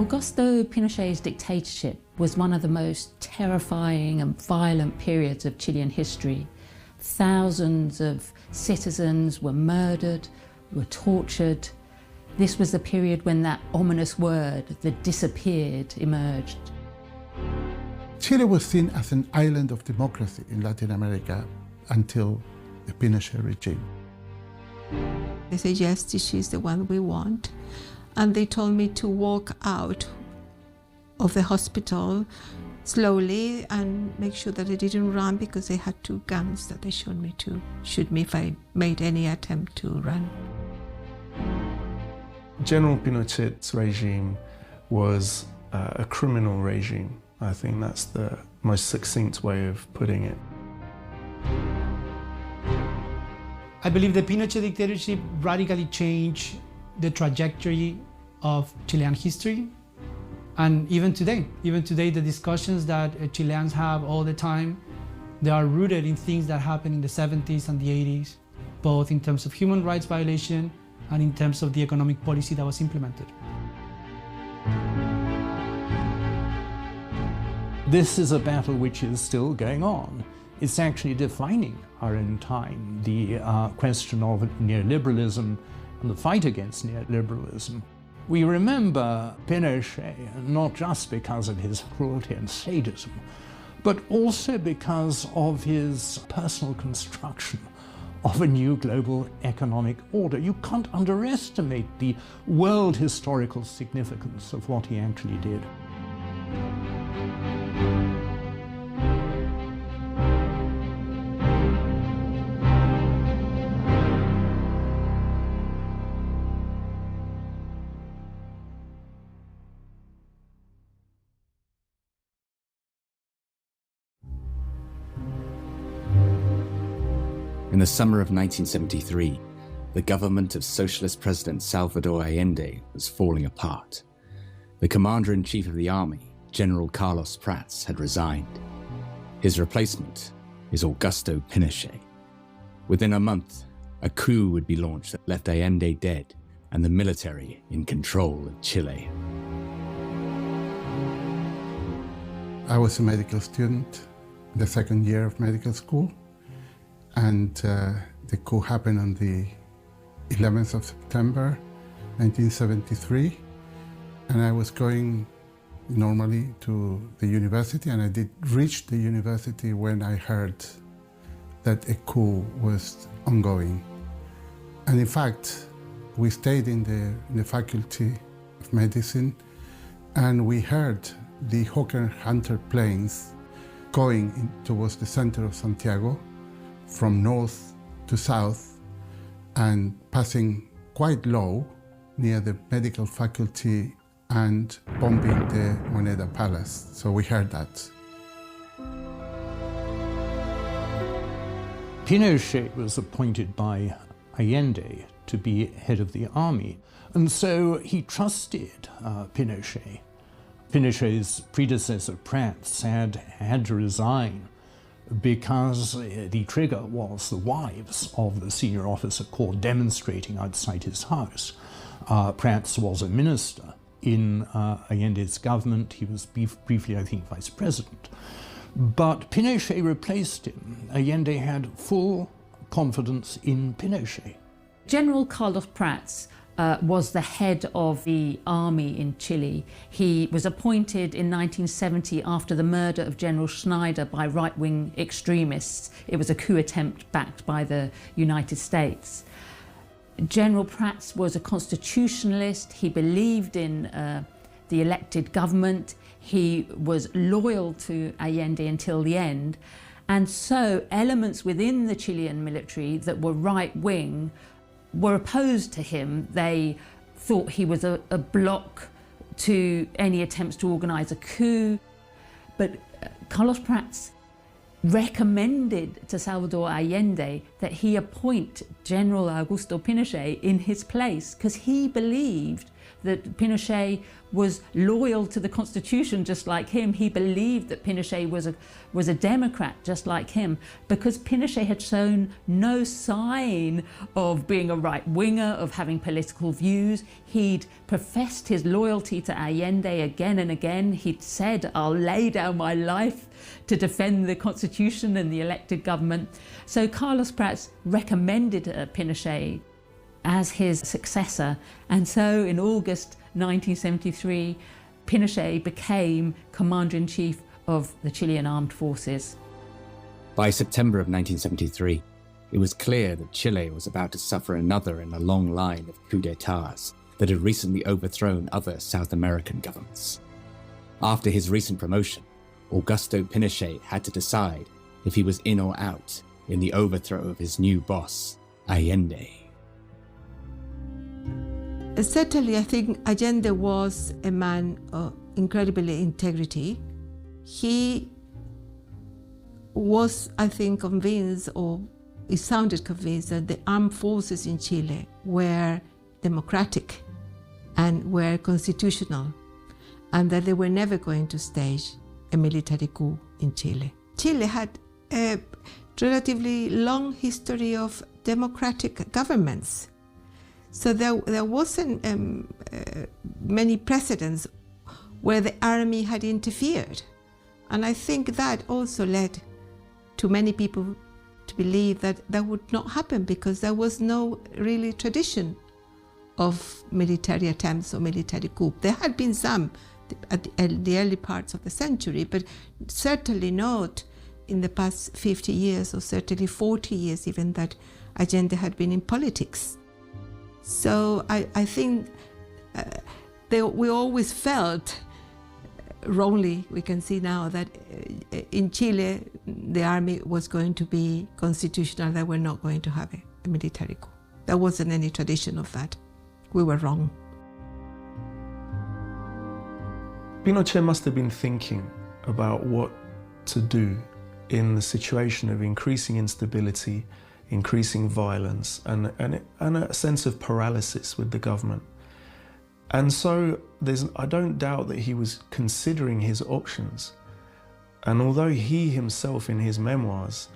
Augusto Pinochet's dictatorship was one of the most terrifying and violent periods of Chilean history. Thousands of citizens were murdered, were tortured. This was the period when that ominous word, the disappeared, emerged. Chile was seen as an island of democracy in Latin America until the Pinochet regime. They said, yes, this is the one we want. And they told me to walk out of the hospital slowly and make sure that I didn't run, because they had two guns that they showed me to shoot me if I made any attempt to run. General Pinochet's regime was a criminal regime. I think that's the most succinct way of putting it. I believe the Pinochet dictatorship radically changed the trajectory of Chilean history. And even today, the discussions that Chileans have all the time, they are rooted in things that happened in the 70s and the 80s, both in terms of human rights violation and in terms of the economic policy that was implemented. This is a battle which is still going on. It's actually defining our own time, the question of neoliberalism and the fight against neoliberalism. We remember Pinochet not just because of his cruelty and sadism, but also because of his personal construction of a new global economic order. You can't underestimate the world historical significance of what he actually did. In the summer of 1973, the government of Socialist President Salvador Allende was falling apart. The commander-in-chief of the army, General Carlos Prats, had resigned. His replacement is Augusto Pinochet. Within a month, a coup would be launched that left Allende dead and the military in control of Chile. I was a medical student, the second year of medical school. And the coup happened on the 11th of September, 1973. And I was going normally to the university, and I did reach the university when I heard that a coup was ongoing. And in fact, we stayed in the faculty of medicine, and we heard the Hawker Hunter planes going towards the center of Santiago, from north to south, and passing quite low near the medical faculty and bombing the Moneda Palace. So we heard that. Pinochet was appointed by Allende to be head of the army, and so he trusted Pinochet. Pinochet's predecessor, Prats, had to resign because the trigger was the wives of the senior officer caught demonstrating outside his house. Prats was a minister in Allende's government. He was briefly, I think, vice president. But Pinochet replaced him. Allende had full confidence in Pinochet. General Carlos Prats was the head of the army in Chile. He was appointed in 1970 after the murder of General Schneider by right-wing extremists. It was a coup attempt backed by the United States. General Prats was a constitutionalist. He believed in the elected government. He was loyal to Allende until the end. And so elements within the Chilean military that were right-wing were opposed to him. They thought he was a block to any attempts to organise a coup. But Carlos Prats recommended to Salvador Allende that he appoint General Augusto Pinochet in his place, because he believed that Pinochet was loyal to the constitution just like him. He believed that Pinochet was a Democrat just like him, because Pinochet had shown no sign of being a right-winger, of having political views. He'd professed his loyalty to Allende again and again. He'd said, I'll lay down my life to defend the constitution and the elected government. So Carlos Prats recommended Pinochet as his successor, and so in August 1973, Pinochet became Commander-in-Chief of the Chilean Armed Forces. By September of 1973, it was clear that Chile was about to suffer another in a long line of coups d'etats that had recently overthrown other South American governments. After his recent promotion, Augusto Pinochet had to decide if he was in or out in the overthrow of his new boss, Allende. Certainly, I think Allende was a man of incredible integrity. He was, I think, convinced, or he sounded convinced, that the armed forces in Chile were democratic and were constitutional, and that they were never going to stage a military coup in Chile. Chile had a relatively long history of democratic governments. So there wasn't many precedents where the army had interfered. And I think that also led to many people to believe that that would not happen, because there was no really tradition of military attempts or military coup. There had been some at the early parts of the century, but certainly not in the past 50 years, or certainly 40 years even, that Allende had been in politics. So I think we always felt, wrongly we can see now, that in Chile the army was going to be constitutional, that we're not going to have a military coup. There wasn't any tradition of that. We were wrong. Pinochet must have been thinking about what to do in the situation of increasing instability, increasing violence, and a sense of paralysis with the government. And so I don't doubt that he was considering his options. And although he himself in his memoirs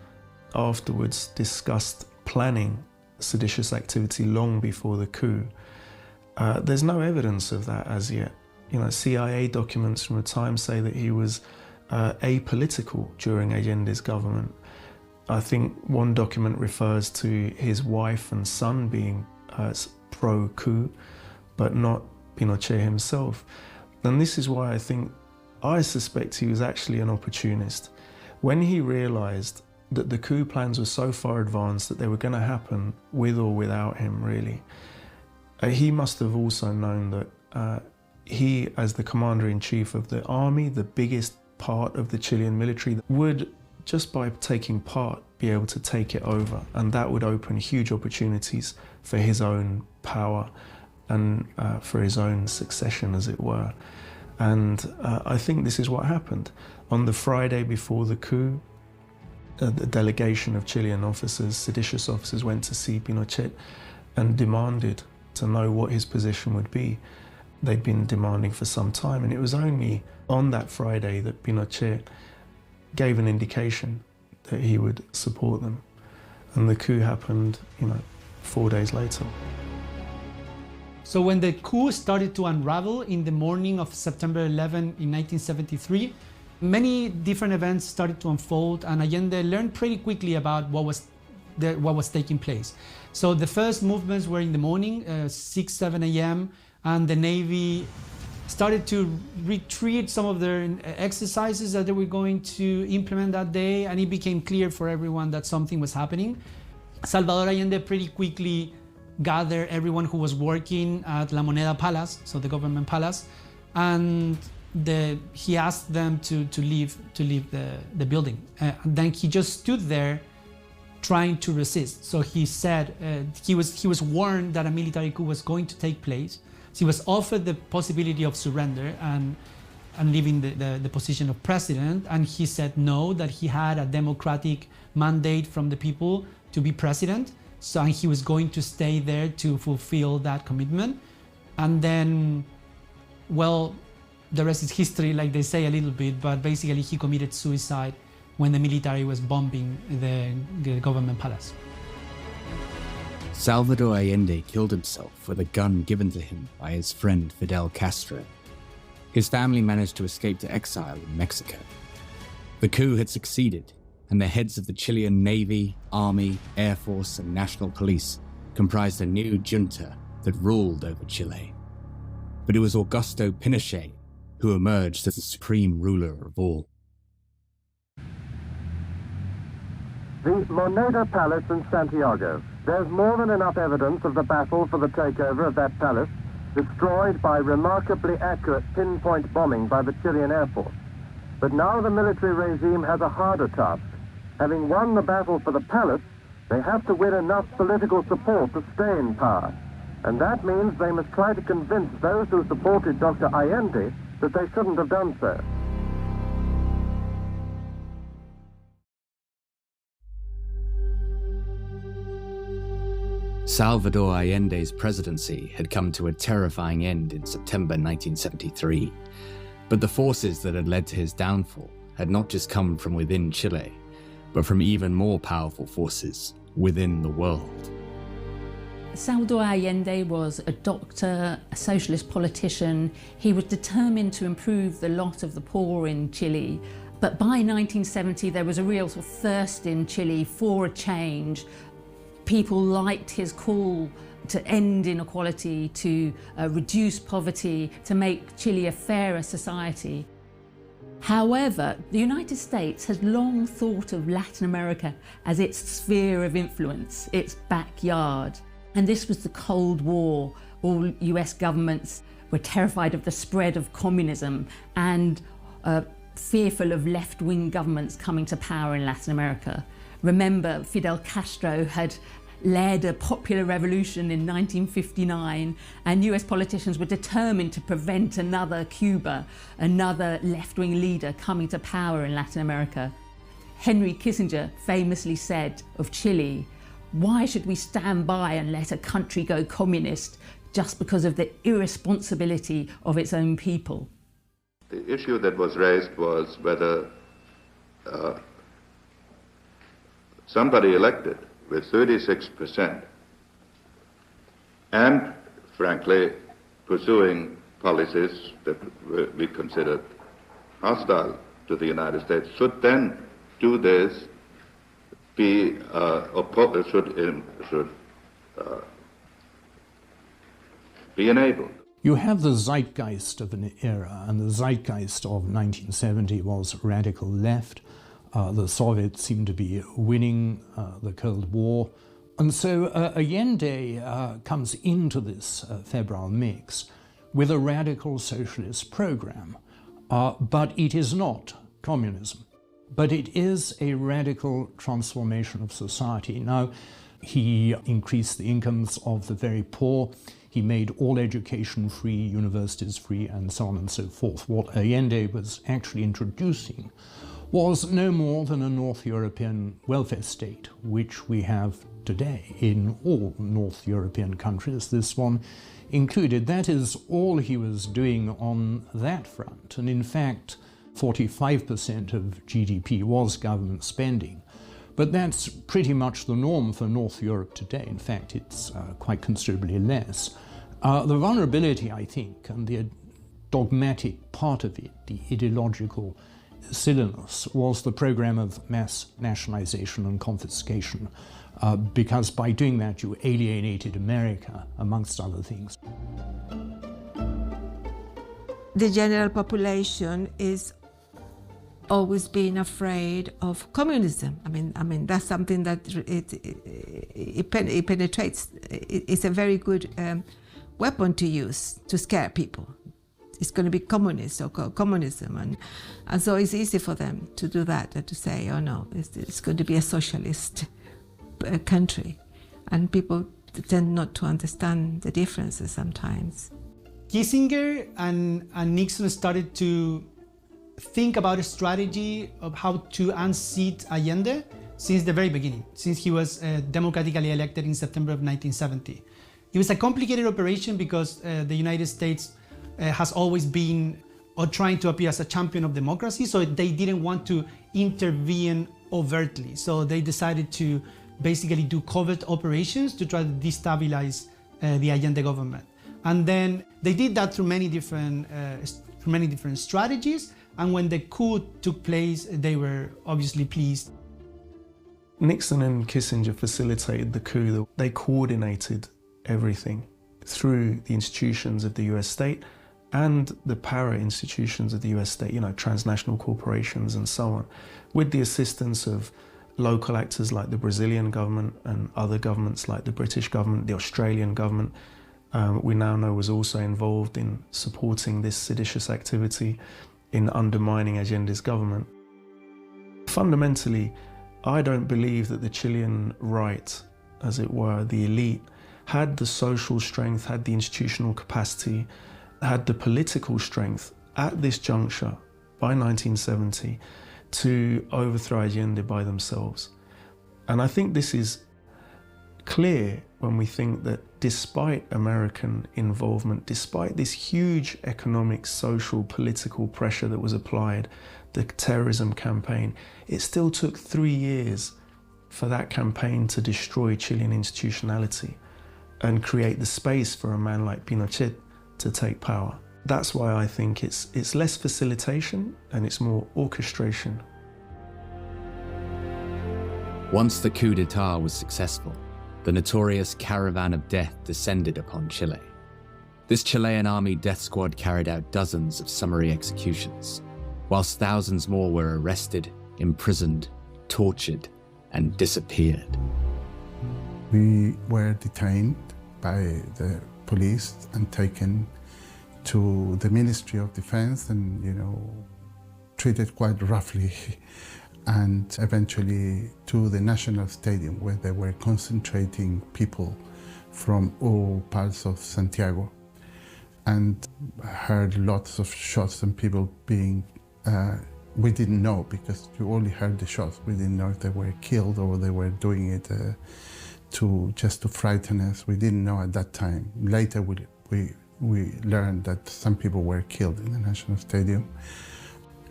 afterwards discussed planning seditious activity long before the coup, there's no evidence of that as yet. You know, CIA documents from the time say that he was apolitical during Allende's government. I think one document refers to his wife and son being pro-coup, but not Pinochet himself. And this is why I suspect he was actually an opportunist. When he realized that the coup plans were so far advanced that they were going to happen with or without him, really, he must have also known that he, as the commander-in-chief of the army, the biggest part of the Chilean military, would, just by taking part, be able to take it over, and that would open huge opportunities for his own power and for his own succession, as it were. And I think this is what happened. On the Friday before the coup, the delegation of Chilean officers, seditious officers, went to see Pinochet and demanded to know what his position would be. They'd been demanding for some time, and it was only on that Friday that Pinochet gave an indication that he would support them. And the coup happened, 4 days later. So when the coup started to unravel in the morning of September 11 in 1973, many different events started to unfold, and Allende learned pretty quickly about what was taking place. So the first movements were in the morning, 6, 7 a.m., and the Navy started to retreat some of their exercises that they were going to implement that day, and it became clear for everyone that something was happening. Salvador Allende pretty quickly gathered everyone who was working at La Moneda Palace, so the government palace, and he asked them to leave the building. Then he just stood there trying to resist. So he said he was warned that a military coup was going to take place. He was offered the possibility of surrender and leaving the position of president, and he said no, that he had a democratic mandate from the people to be president, so he was going to stay there to fulfill that commitment. And then, well, the rest is history, like they say a little bit, but basically he committed suicide when the military was bombing the government palace. Salvador Allende killed himself with a gun given to him by his friend Fidel Castro. His family managed to escape to exile in Mexico. The coup had succeeded, and the heads of the Chilean Navy, Army, Air Force, and National Police comprised a new junta that ruled over Chile. But it was Augusto Pinochet who emerged as the supreme ruler of all. The Moneda Palace in Santiago. There's more than enough evidence of the battle for the takeover of that palace, destroyed by remarkably accurate pinpoint bombing by the Chilean Air Force. But now the military regime has a harder task. Having won the battle for the palace, they have to win enough political support to stay in power. And that means they must try to convince those who supported Dr. Allende that they shouldn't have done so. Salvador Allende's presidency had come to a terrifying end in September 1973, but the forces that had led to his downfall had not just come from within Chile, but from even more powerful forces within the world. Salvador Allende was a doctor, a socialist politician. He was determined to improve the lot of the poor in Chile. But by 1970, there was a real sort of thirst in Chile for a change. People liked his call to end inequality, to reduce poverty, to make Chile a fairer society. However, the United States has long thought of Latin America as its sphere of influence, its backyard. And this was the Cold War. All US governments were terrified of the spread of communism and fearful of left-wing governments coming to power in Latin America. Remember, Fidel Castro had led a popular revolution in 1959, and US politicians were determined to prevent another Cuba, another left-wing leader coming to power in Latin America. Henry Kissinger famously said of Chile, "Why should we stand by and let a country go communist just because of the irresponsibility of its own people?" The issue that was raised was whether somebody elected with 36% and, frankly, pursuing policies that we considered hostile to the United States should then do this, be be enabled. You have the zeitgeist of an era, and the zeitgeist of 1970 was radical left. The Soviets seemed to be winning the Cold War. And so Allende comes into this febrile mix with a radical socialist program. But it is not communism. But it is a radical transformation of society. Now, he increased the incomes of the very poor. He made all education free, universities free, and so on and so forth. What Allende was actually introducing was no more than a North European welfare state, which we have today in all North European countries, this one included. That is all he was doing on that front. And in fact, 45% of GDP was government spending. But that's pretty much the norm for North Europe today. In fact, it's quite considerably less. The vulnerability, I think, and the dogmatic part of it, the ideological silliness, was the program of mass nationalization and confiscation, because by doing that you alienated America, amongst other things. The general population is always being afraid of communism. I mean that's something that it penetrates. It's a very good weapon to use to scare people. It's going to be communist or communism, and so it's easy for them to do that, to say, oh no, it's going to be a socialist country, and people tend not to understand the differences sometimes. Kissinger and Nixon started to think about a strategy of how to unseat Allende since the very beginning, since he was democratically elected in September of 1970. It was a complicated operation because the United States has always been trying to appear as a champion of democracy, so they didn't want to intervene overtly. So they decided to basically do covert operations to try to destabilize the Allende government. And then they did that through many different strategies. And when the coup took place, they were obviously pleased. Nixon and Kissinger facilitated the coup. They coordinated everything through the institutions of the US state and the para-institutions of the US state, you know, transnational corporations and so on, with the assistance of local actors like the Brazilian government and other governments like the British government, the Australian government, we now know was also involved in supporting this seditious activity, in undermining Allende's government. Fundamentally, I don't believe that the Chilean right, as it were, the elite, had the social strength, had the institutional capacity, had the political strength at this juncture by 1970 to overthrow Allende by themselves. And I think this is clear when we think that despite American involvement, despite this huge economic, social, political pressure that was applied, the terrorism campaign, it still took 3 years for that campaign to destroy Chilean institutionality and create the space for a man like Pinochet to take power. That's why I think it's less facilitation and it's more orchestration. Once the coup d'etat was successful, the notorious caravan of death descended upon Chile. This Chilean army death squad carried out dozens of summary executions, whilst thousands more were arrested, imprisoned, tortured, and disappeared. We were detained by the police and taken to the Ministry of Defense and, treated quite roughly, and eventually to the National Stadium, where they were concentrating people from all parts of Santiago, and heard lots of shots and people being, we didn't know because you only heard the shots. We didn't know if they were killed or they were doing it just to frighten us. We didn't know at that time. Later we learned that some people were killed in the National Stadium.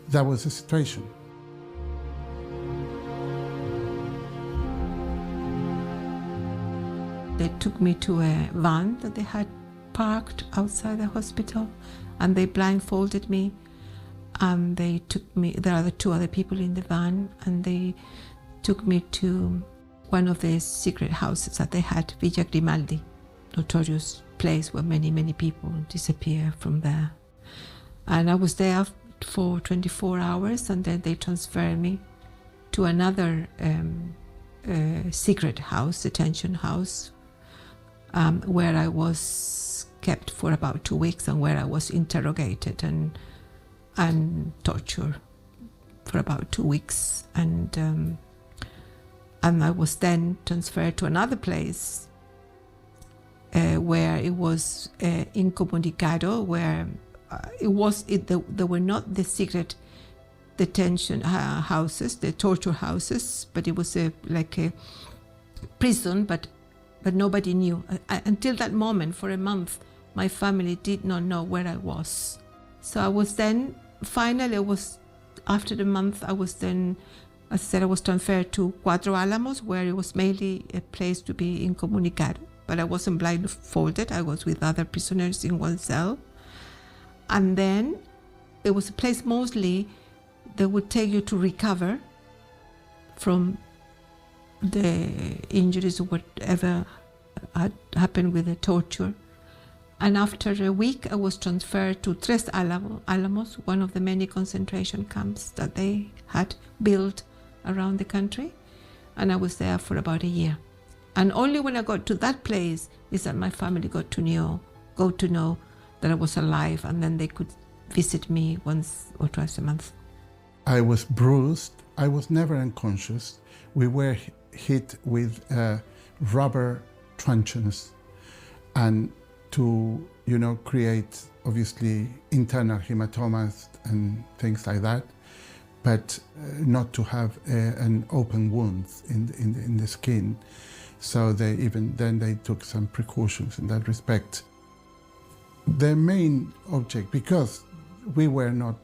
That was the situation. They took me to a van that they had parked outside the hospital, and they blindfolded me, and they took me, there are 2 other people in the van, and they took me to one of the secret houses that they had, Villa Grimaldi, notorious place where many people disappear from there. And I was there for 24 hours, and then they transferred me to another secret house, detention house, where I was kept for about 2 weeks and where I was interrogated and tortured for about 2 weeks. And I was then transferred to another place where it was incomunicado, where there were not the secret detention houses, the torture houses, but it was like a prison, but nobody knew. Until that moment, for a month, my family did not know where I was. So I was then, finally, after the month, I was then, as I said, I was transferred to Cuatro Álamos, where it was mainly a place to be incommunicado. But I wasn't blindfolded, I was with other prisoners in one cell. And then it was a place mostly that would take you to recover from the injuries or whatever had happened with the torture. And after a week, I was transferred to Tres Álamos, one of the many concentration camps that they had built around the country. And I was there for about a year. And only when I got to that place is that my family got to know that I was alive, and then they could visit me once or twice a month. I was bruised. I was never unconscious. We were hit with rubber truncheons, and to create obviously internal hematomas and things like that, but not to have an open wound in the skin. So they took some precautions in that respect. The main object, because we were not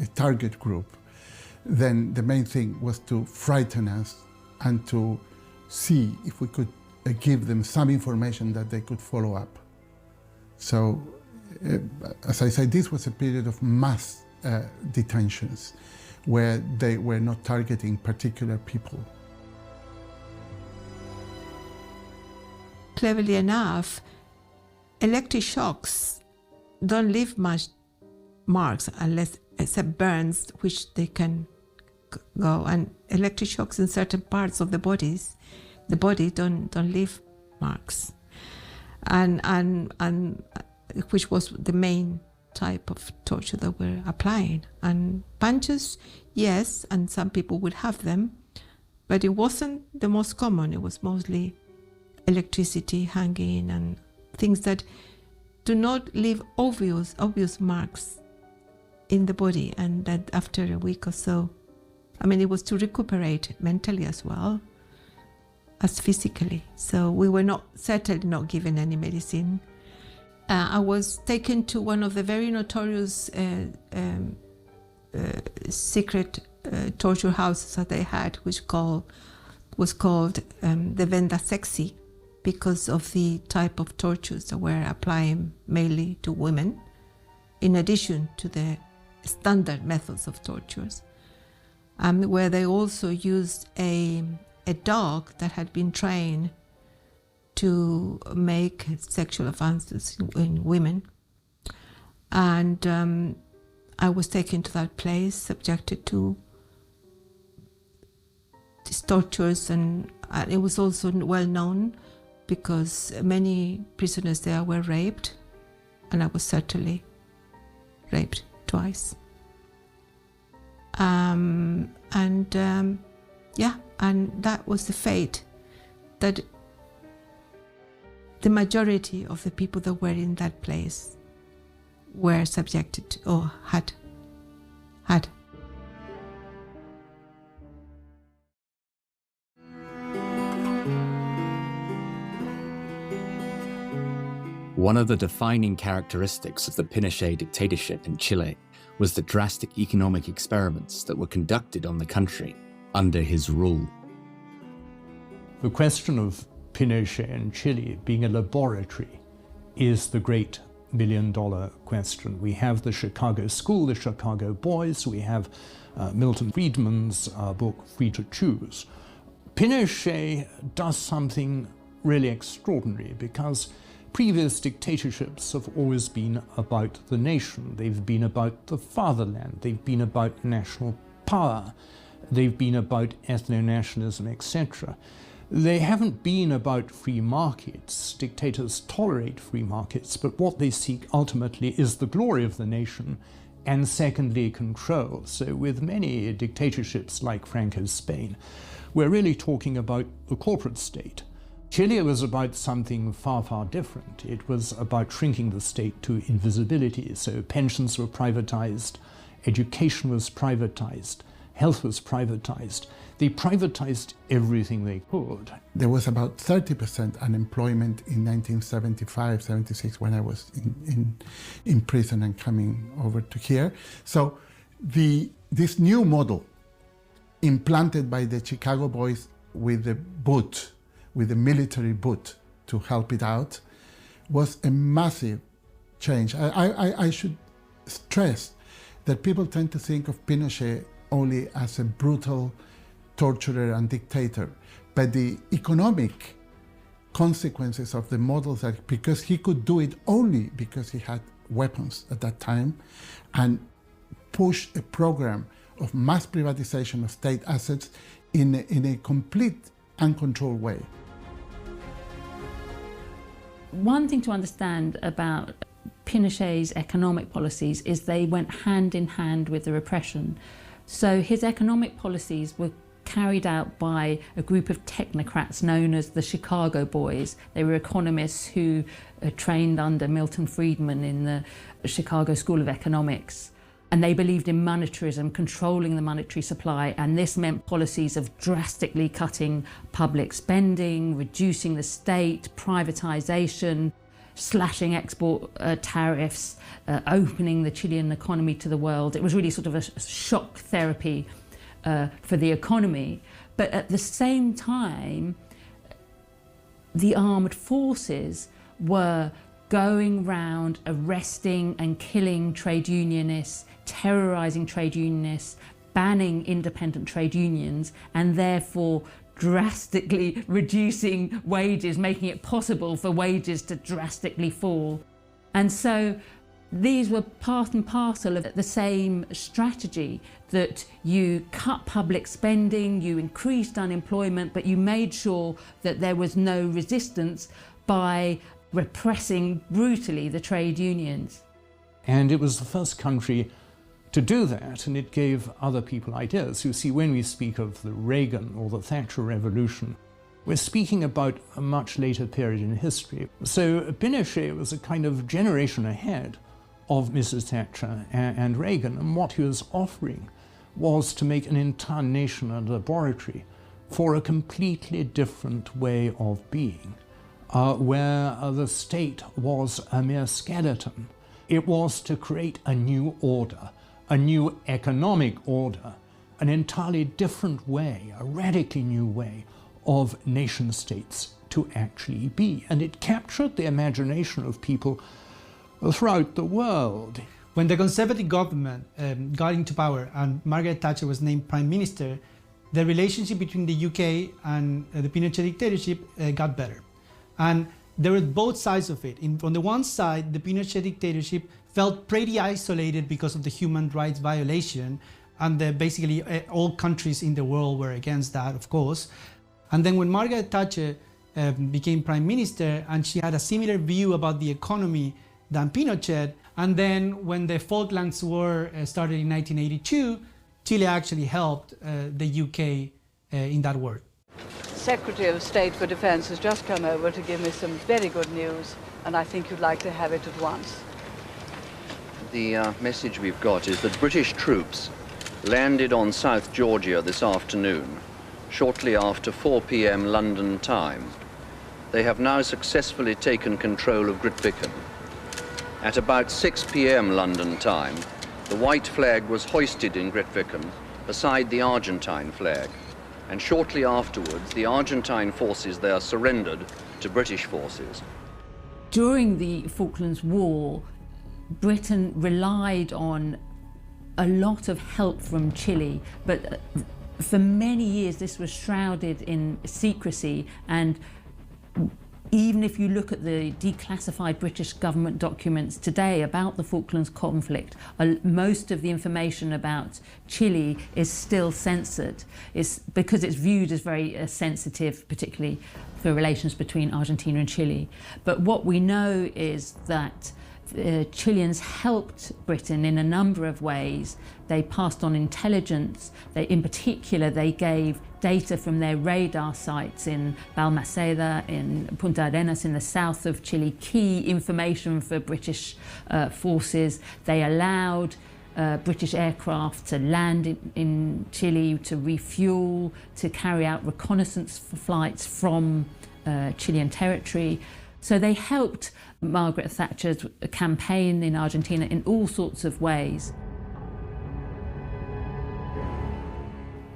a target group, then the main thing was to frighten us and to see if we could give them some information that they could follow up. So, as I said, this was a period of mass detentions where they were not targeting particular people. Cleverly enough, electric shocks don't leave much marks except burns, which they can go. And electric shocks in certain parts of the body don't leave marks, and which was the main type of torture that we're applying. And punches, yes, and some people would have them, but it wasn't the most common. It was mostly electricity, hanging, and things that do not leave obvious marks in the body, and that after a week or so, I mean, it was to recuperate mentally as well as physically. So we were certainly not given any medicine. I was taken to one of the very notorious secret torture houses that they had, which was called the Venda Sexy, because of the type of tortures that were applying mainly to women, in addition to the standard methods of tortures, where they also used a dog that had been trained to make sexual advances in women. And I was taken to that place, subjected to these tortures, and it was also well known because many prisoners there were raped, and I was certainly raped twice. And that was the fate that the majority of the people that were in that place were subjected to, or had. One of the defining characteristics of the Pinochet dictatorship in Chile was the drastic economic experiments that were conducted on the country under his rule. The question of Pinochet and Chile being a laboratory is the great million-dollar question. We have the Chicago School, the Chicago Boys, we have Milton Friedman's book, Free to Choose. Pinochet does something really extraordinary because previous dictatorships have always been about the nation. They've been about the fatherland. They've been about national power. They've been about ethno-nationalism, etc. They haven't been about free markets. Dictators tolerate free markets, but what they seek ultimately is the glory of the nation and secondly, control. So with many dictatorships like Franco's Spain, we're really talking about the corporate state. Chile was about something far, far different. It was about shrinking the state to invisibility. So pensions were privatized, education was privatized, health was privatized. They privatized everything they could. There was about 30% unemployment in 1975, 76, when I was in prison and coming over to here. So this new model implanted by the Chicago Boys with the boot, with the military boot to help it out, was a massive change. I should stress that people tend to think of Pinochet only as a brutal torturer and dictator, but the economic consequences of the models, that because he could do it only because he had weapons at that time, and push a program of mass privatization of state assets in a complete uncontrolled way. One thing to understand about Pinochet's economic policies is they went hand in hand with the repression. So his economic policies were carried out by a group of technocrats known as the Chicago Boys. They were economists who trained under Milton Friedman in the Chicago School of Economics. And they believed in monetarism, controlling the monetary supply, and this meant policies of drastically cutting public spending, reducing the state, privatization, slashing export tariffs, opening the Chilean economy to the world. It was really sort of a shock therapy for the economy. But at the same time, the armed forces were going round arresting and killing trade unionists, terrorising trade unionists, banning independent trade unions, and therefore drastically reducing wages, making it possible for wages to drastically fall. And so these were part and parcel of the same strategy, that you cut public spending, you increased unemployment, but you made sure that there was no resistance by repressing brutally the trade unions. And it was the first country to do that, and it gave other people ideas. You see, when we speak of the Reagan or the Thatcher Revolution, we're speaking about a much later period in history. So Pinochet was a kind of generation ahead of Mrs. Thatcher and Reagan, and what he was offering was to make an entire nation a laboratory for a completely different way of being, where the state was a mere skeleton. It was to create a new order, a new economic order, an entirely different way, a radically new way of nation states to actually be. And it captured the imagination of people throughout the world. When the Conservative government got into power and Margaret Thatcher was named Prime Minister, the relationship between the UK and the Pinochet dictatorship got better. And there were both sides of it. On the one side, the Pinochet dictatorship felt pretty isolated because of the human rights violation, and basically all countries in the world were against that, of course. And then when Margaret Thatcher became Prime Minister, and she had a similar view about the economy than Pinochet, and then when the Falklands War started in 1982, Chile actually helped the UK in that war. Secretary of State for Defense has just come over to give me some very good news, and I think you'd like to have it at once. The message we've got is that British troops landed on South Georgia this afternoon, shortly after 4 p.m. London time. They have now successfully taken control of Grytviken. At about 6 p.m. London time, the white flag was hoisted in Grytviken beside the Argentine flag, and shortly afterwards the Argentine forces there surrendered to British forces. During the Falklands War, Britain relied on a lot of help from Chile, but for many years this was shrouded in secrecy, and even if you look at the declassified British government documents today about the Falklands conflict, most of the information about Chile is still censored. It's because it's viewed as very sensitive, particularly for relations between Argentina and Chile. But what we know is that Chileans helped Britain in a number of ways. They passed on intelligence. In particular, they gave data from their radar sites in Balmaceda, in Punta Arenas in the south of Chile, key information for British forces. They allowed British aircraft to land in Chile, to refuel, to carry out reconnaissance flights from Chilean territory. So they helped Margaret Thatcher's campaign in Argentina in all sorts of ways.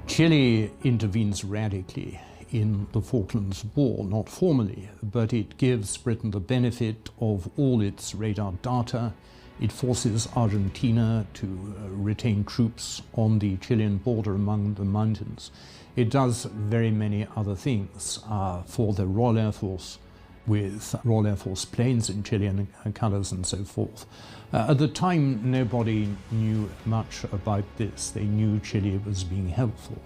Chile intervenes radically in the Falklands War, not formally, but it gives Britain the benefit of all its radar data. It forces Argentina to retain troops on the Chilean border among the mountains. It does very many other things for the Royal Air Force, with Royal Air Force planes in Chilean colours and so forth. At the time, nobody knew much about this. They knew Chile was being helpful.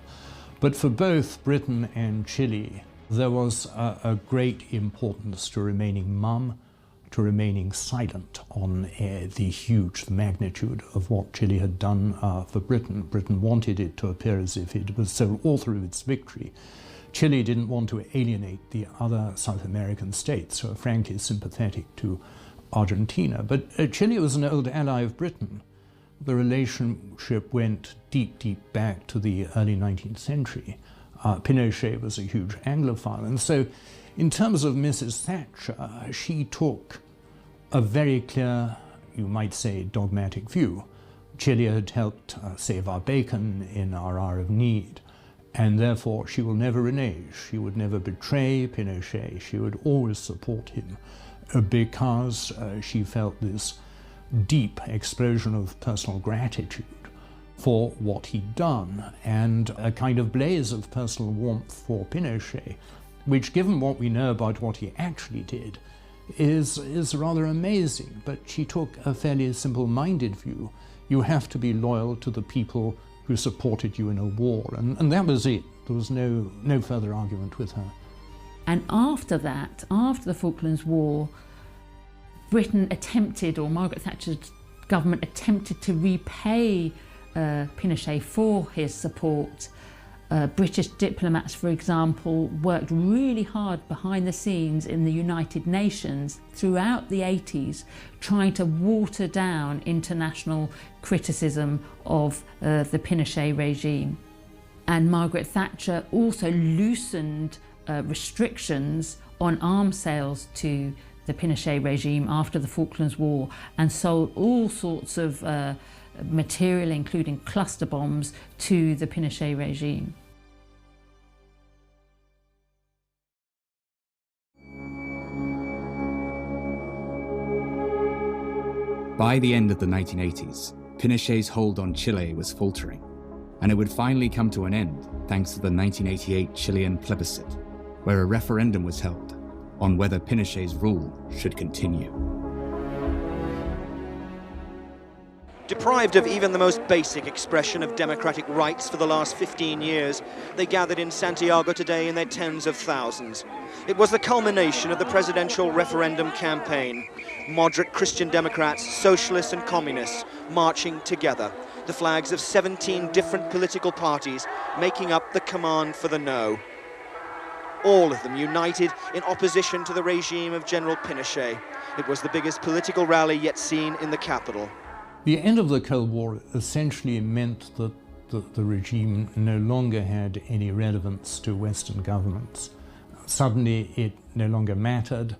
But for both Britain and Chile, there was a great importance to remaining mum, to remaining silent on the huge magnitude of what Chile had done for Britain. Britain wanted it to appear as if it was sole author of its victory. Chile didn't want to alienate the other South American states who are frankly sympathetic to Argentina. But Chile was an old ally of Britain. the relationship went deep, deep back to the early 19th century. Pinochet was a huge Anglophile, and so in terms of Mrs. Thatcher, she took a very clear, you might say, dogmatic view. Chile had helped save our bacon in our hour of need, and therefore she will never renege. She would never betray Pinochet. She would always support him because she felt this deep explosion of personal gratitude for what he'd done, and a kind of blaze of personal warmth for Pinochet, which, given what we know about what he actually did, is rather amazing. But she took a fairly simple-minded view. You have to be loyal to the people who supported you in a war, and that was it. There was no further argument with her. And after that, after the Falklands War, Britain attempted, or Margaret Thatcher's government attempted to repay Pinochet for his support. British diplomats, for example, worked really hard behind the scenes in the United Nations throughout the 80s, trying to water down international criticism of the Pinochet regime. And Margaret Thatcher also loosened restrictions on arms sales to the Pinochet regime after the Falklands War, and sold all sorts of material, including cluster bombs, to the Pinochet regime. By the end of the 1980s, Pinochet's hold on Chile was faltering, and it would finally come to an end thanks to the 1988 Chilean plebiscite, where a referendum was held on whether Pinochet's rule should continue. Deprived of even the most basic expression of democratic rights for the last 15 years, they gathered in Santiago today in their tens of thousands. It was the culmination of the presidential referendum campaign. Moderate Christian Democrats, socialists and communists marching together. The flags of 17 different political parties making up the command for the no. All of them united in opposition to the regime of General Pinochet. It was the biggest political rally yet seen in the capital. The end of the Cold War essentially meant that the regime no longer had any relevance to Western governments. Suddenly it no longer mattered.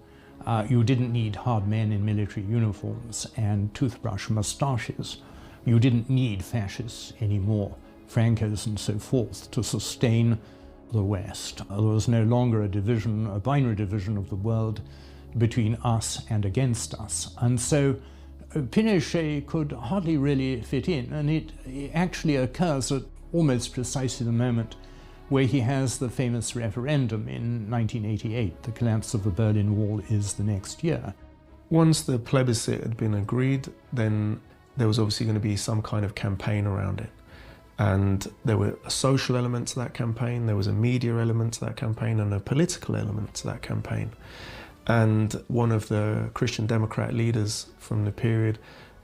You didn't need hard men in military uniforms and toothbrush moustaches. You didn't need fascists anymore, Francos and so forth, to sustain the West. There was no longer a division, a binary division of the world between us and against us. And so Pinochet could hardly really fit in, and it actually occurs at almost precisely the moment where he has the famous referendum in 1988. The collapse of the Berlin Wall is the next year. Once the plebiscite had been agreed, then there was obviously going to be some kind of campaign around it. And there were a social element to that campaign, there was a media element to that campaign, and a political element to that campaign. And one of the Christian Democrat leaders from the period,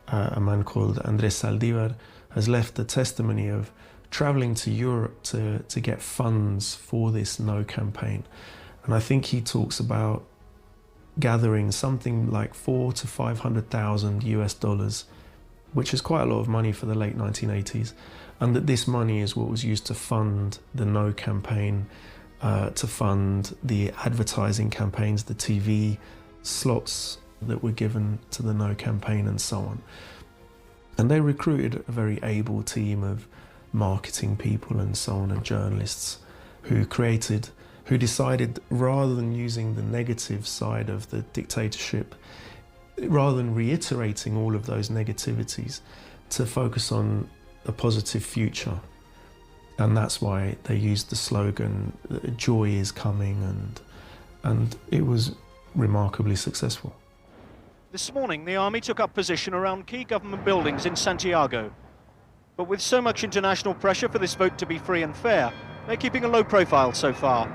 a man called Andrés Saldívar, has left a testimony of traveling to Europe to get funds for this no campaign. And I think he talks about gathering something like $400,000 to $500,000 US, which is quite a lot of money for the late 1980s. And that this money is what was used to fund the no campaign, to fund the advertising campaigns, the TV slots that were given to the no campaign and so on. And they recruited a very able team of marketing people and so on, and journalists who decided, rather than using the negative side of the dictatorship, rather than reiterating all of those negativities, to focus on a positive future. And that's why they used the slogan, "Joy is coming," and it was remarkably successful. This morning, the army took up position around key government buildings in Santiago. But with so much international pressure for this vote to be free and fair, they're keeping a low profile so far.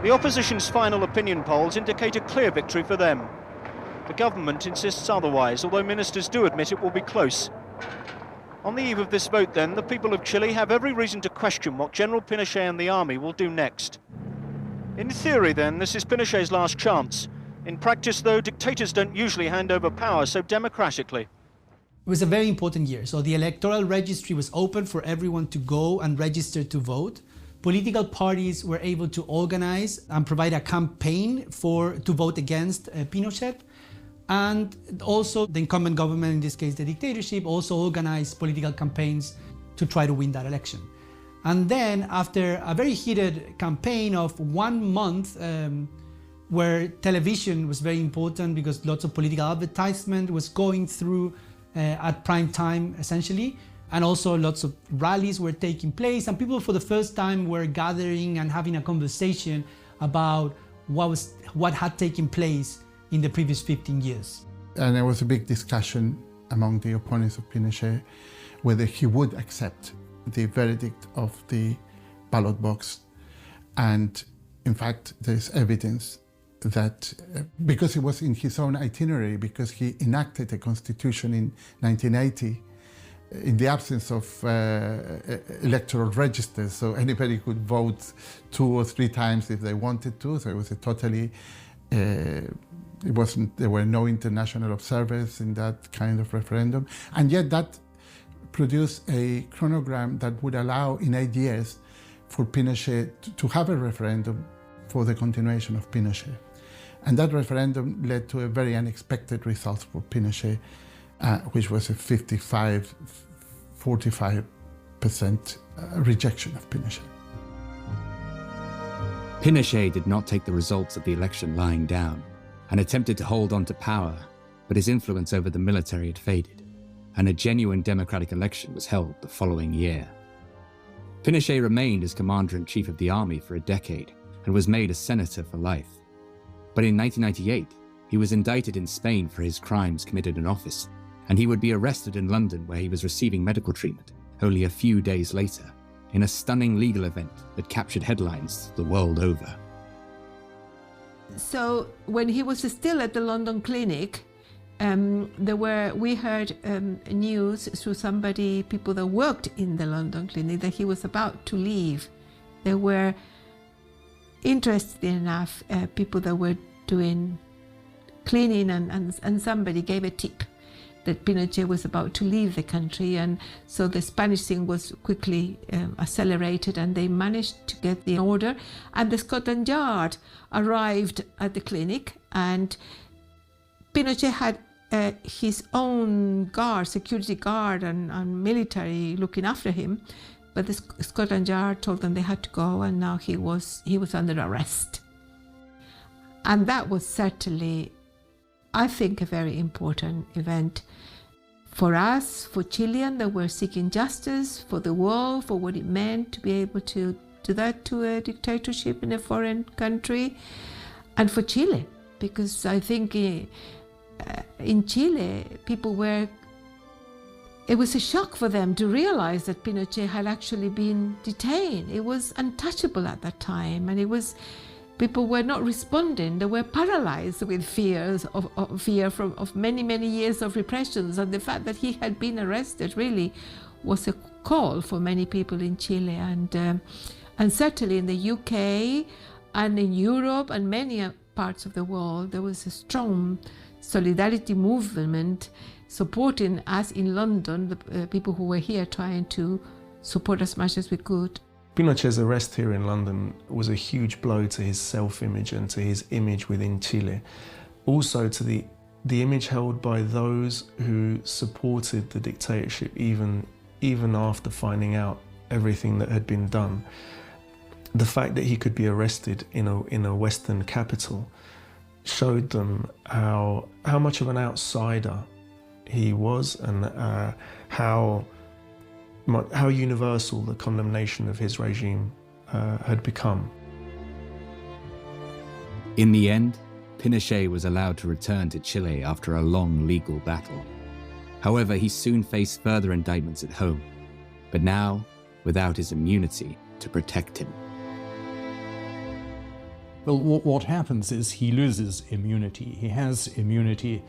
The opposition's final opinion polls indicate a clear victory for them. The government insists otherwise, although ministers do admit it will be close. On the eve of this vote, then, the people of Chile have every reason to question what General Pinochet and the army will do next. In theory, then, this is Pinochet's last chance. In practice, though, dictators don't usually hand over power so democratically. It was a very important year. So the electoral registry was open for everyone to go and register to vote. Political parties were able to organize and provide a campaign to vote against Pinochet. And also the incumbent government, in this case the dictatorship, also organized political campaigns to try to win that election. And then after a very heated campaign of 1 month, where television was very important because lots of political advertisement was going through at prime time, essentially, and also lots of rallies were taking place, and people for the first time were gathering and having a conversation about what had taken place in the previous 15 years. And there was a big discussion among the opponents of Pinochet whether he would accept the verdict of the ballot box. And in fact, there's evidence that because it was in his own itinerary, because he enacted the constitution in 1980 in the absence of electoral registers, so anybody could vote 2 or 3 times if they wanted to. So it was a totally, there were no international observers in that kind of referendum, and yet that produced a chronogram that would allow in 8 years for Pinochet to have a referendum for the continuation of Pinochet. And that referendum led to a very unexpected result for Pinochet, which was a 45% rejection of Pinochet. Pinochet did not take the results of the election lying down and attempted to hold on to power, but his influence over the military had faded, and a genuine democratic election was held the following year. Pinochet remained as commander-in-chief of the army for a decade and was made a senator for life. But in 1998, he was indicted in Spain for his crimes committed in office, and he would be arrested in London, where he was receiving medical treatment only a few days later, in a stunning legal event that captured headlines the world over. So when he was still at the London clinic, we heard news through people that worked in the London clinic, that he was about to leave. There were, interesting enough, people that were doing cleaning, and somebody gave a tip that Pinochet was about to leave the country, and so the Spanish thing was quickly accelerated, and they managed to get the order, and the Scotland Yard arrived at the clinic, and Pinochet had his own guard, security guard and military looking after him, but the Scotland Yard told them they had to go, and now he was under arrest. And that was certainly, I think, a very important event for us, for Chilean that were seeking justice, for the world, for what it meant to be able to do that to a dictatorship in a foreign country, and for Chile, because I think in Chile, it was a shock for them to realize that Pinochet had actually been detained. It was untouchable at that time, and people were not responding. They were paralyzed with fear of many, many years of repressions, and the fact that he had been arrested really was a call for many people in Chile, and certainly in the UK and in Europe and many parts of the world, there was a strong solidarity movement supporting us in London, the people who were here trying to support as much as we could. Pinochet's arrest here in London was a huge blow to his self-image and to his image within Chile. Also to the image held by those who supported the dictatorship even after finding out everything that had been done. The fact that he could be arrested in a Western capital showed them how much of an outsider he was, and how universal the condemnation of his regime had become. In the end, Pinochet was allowed to return to Chile after a long legal battle. However, he soon faced further indictments at home, but now without his immunity to protect him. Well, what happens is he loses immunity. He has immunity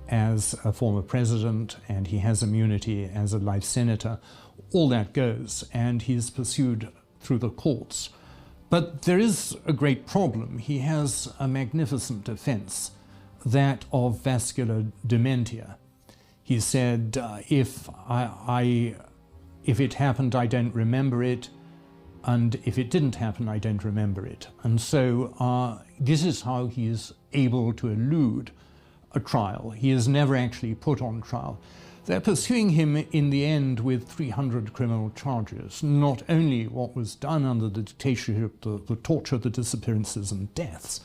as a former president, and he has immunity as a life senator. All that goes, and he's pursued through the courts. But there is a great problem. He has a magnificent defense, that of vascular dementia. He said, if it happened, I don't remember it, and if it didn't happen, I don't remember it. And so this is how he is able to elude a trial. He is never actually put on trial. They're pursuing him in the end with 300 criminal charges, not only what was done under the dictatorship, the torture, the disappearances and deaths,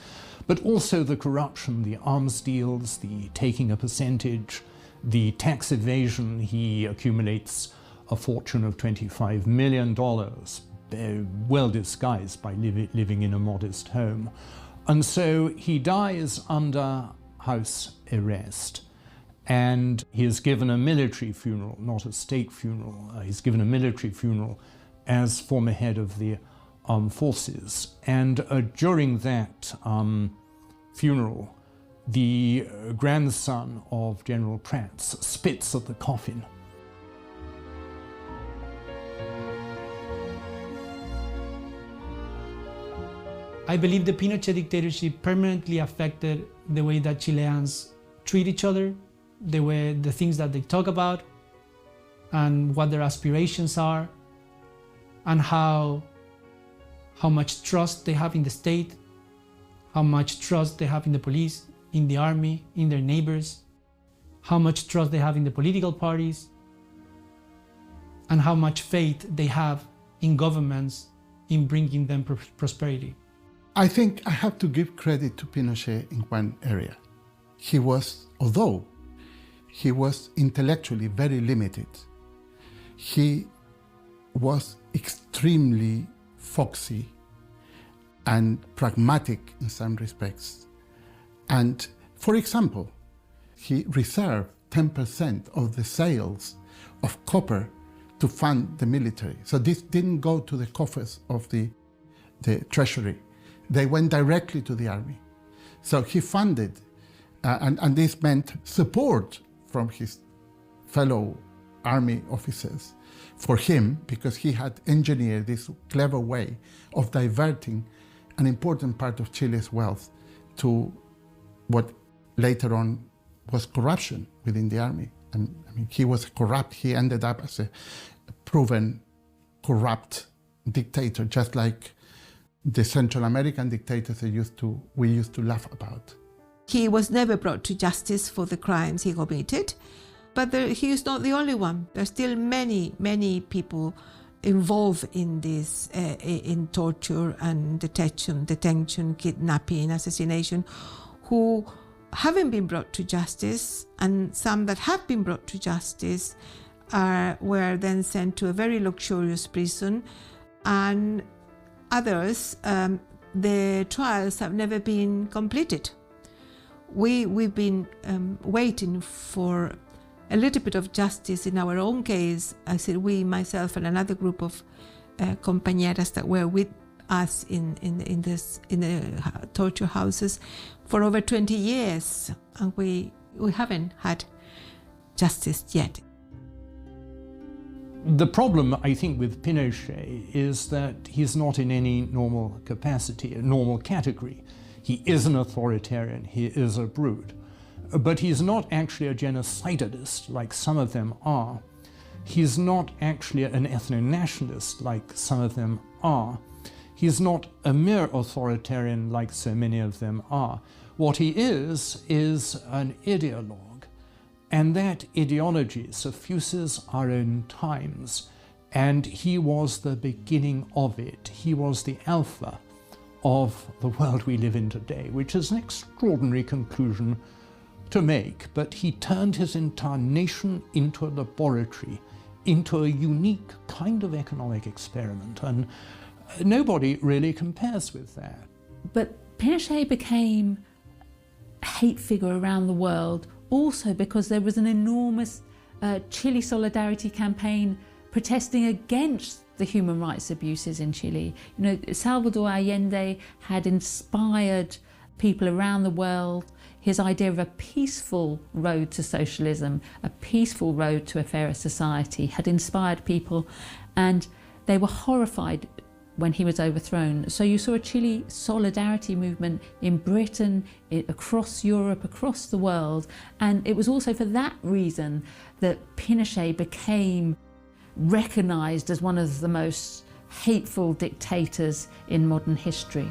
but also the corruption, the arms deals, the taking a percentage, the tax evasion. He accumulates a fortune of $25 million, well disguised by living in a modest home. And so he dies under house arrest. And he is given a military funeral, not a state funeral. He's given a military funeral as former head of the armed forces. And during that funeral, the grandson of General Prats spits at the coffin. I believe the Pinochet dictatorship permanently affected the way that Chileans treat each other, the things that they talk about, and what their aspirations are, and how much trust they have in the state, how much trust they have in the police, in the army, in their neighbors, how much trust they have in the political parties, and how much faith they have in governments in bringing them prosperity. I think I have to give credit to Pinochet in one area. Although he was intellectually very limited, he was extremely foxy and pragmatic in some respects. And for example, he reserved 10% of the sales of copper to fund the military. So this didn't go to the coffers of the treasury. They went directly to the army. So he funded, and this meant support from his fellow army officers for him, because he had engineered this clever way of diverting an important part of Chile's wealth to what later on was corruption within the army. And I mean, he ended up as a proven corrupt dictator, just like the Central American dictators we used to laugh about. He was never brought to justice for the crimes he committed, but he is not the only one. There are still many, many people involved in this, in torture and detention, kidnapping, assassination, who haven't been brought to justice, and some that have been brought to justice were then sent to a very luxurious prison, and others, the trials have never been completed. We've been waiting for a little bit of justice in our own case. I said we, myself, and another group of compañeras that were with us in the torture houses for over 20 years, and we haven't had justice yet. The problem, I think, with Pinochet is that he's not in any normal capacity, a normal category. He is an authoritarian, he is a brute. But he's not actually a genocidalist like some of them are. He's not actually an ethno-nationalist like some of them are. He's not a mere authoritarian like so many of them are. What he is an ideologue. And that ideology suffuses our own times. And he was the beginning of it. He was the alpha of the world we live in today, which is an extraordinary conclusion to make. But he turned his entire nation into a laboratory, into a unique kind of economic experiment. And nobody really compares with that. But Pinochet became a hate figure around the world also because there was an enormous Chile solidarity campaign protesting against the human rights abuses in Chile. You know, Salvador Allende had inspired people around the world. His idea of a peaceful road to socialism, a peaceful road to a fairer society, had inspired people, and they were horrified when he was overthrown. So you saw a Chile solidarity movement in Britain, across Europe, across the world, and it was also for that reason that Pinochet became recognised as one of the most hateful dictators in modern history.